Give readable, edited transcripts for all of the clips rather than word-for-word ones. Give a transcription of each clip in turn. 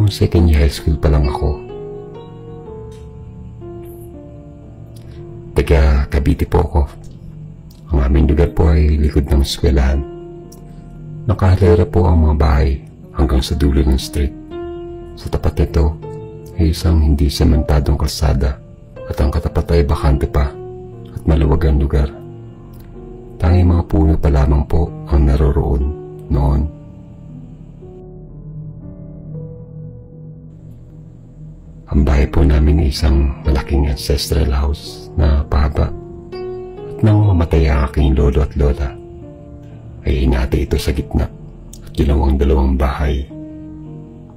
Nung second year high school pa lang ako. Taga Cavite po ako. Ang aming lugar po ay likod ng eskwelahan. Nakahalera po ang mga bahay hanggang sa dulo ng street. Sa tapat nito ay isang hindi sementadong kalsada at ang katapat ay bakante pa at maluwag ang lugar. Tanging mga puno pa lamang po ang naroroon noon. Ang bahay po namin ay isang malaking ancestral house na pahaba at nang mamatay ang aking lolo at lola ay inati ito sa gitna at ginawang dalawang bahay,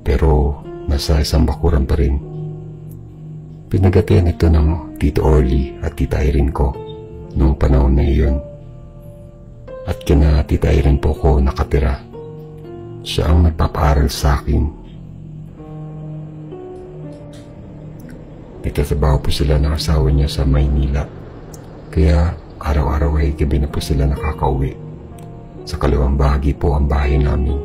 pero nasa isang bakuran pa rin. Pinagatian ito ng Tito Orly at Tita Irene ko noong panahon na iyon. At kina Tita Irene po ko nakatira. Siya ang nagpapaaral sa akin. Nagtatrabaho po sila ng asawa niya sa Maynila, kaya araw-araw ay gabi na po sila nakakauwi. Sa kaliwang bahagi po ang bahay namin,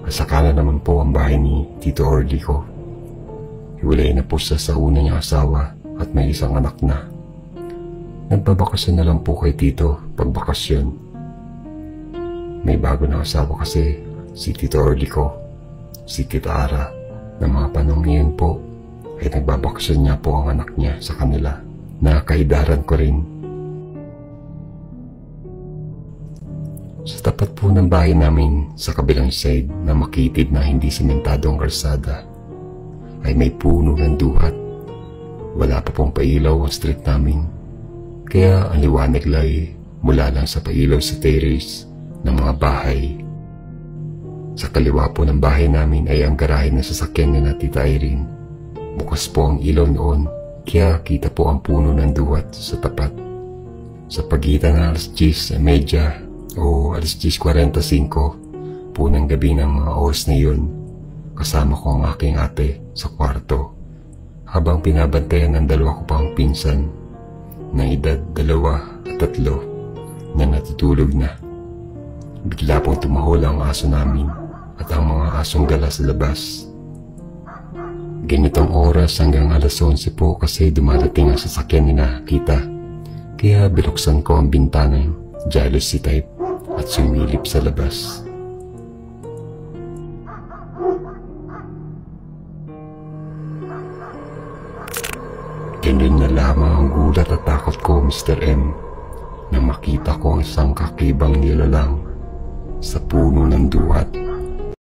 at sa kanan naman po ang bahay ni Tito Orly ko. Hiwalay na po siya sa una niyang asawa at may isang anak na. Nagbabakasyon na lang po kay Tito pag bakasyon. May bago na asawa kasi si Tito Orly ko, si Tita Ara, na mga panahon ngayon po ay nagbabakasyon niya po ang anak niya sa kanila na kaidaran ko rin. Sa tapat po ng bahay namin sa kabilang side na makitid na hindi sementadong kalsada ay may puno ng duhat. Wala pa pong pailaw ang street namin, kaya ang liwanag lay mula lang sa pailaw sa terrace ng mga bahay. Sa kaliwa po ng bahay namin ay ang garahe ng sasakyan ni na Tita Irene. Bukas po ang ilaw noon, kaya kita po ang puno ng duhat sa tapat. Sa pagitan ng 10:30 o 10:45 po ng gabi ng mga oras na yun, kasama ko ang aking ate sa kwarto habang pinabantayan ng dalawa ko pang pinsan ng edad 2 at 3 na natutulog na. Bigla pong tumahol ang aso namin at ang mga asong gala sa labas. Ganitong oras hanggang 11:00 po kasi dumadating ang sasakyan ni na Kita, kaya binuksan ko ang bintanang jealousy type at sumilip sa labas. Ganun na lamang ang gulat at takot ko, Mr. M, nang makita ko ang isang kakibang nilalang sa puno ng duhat.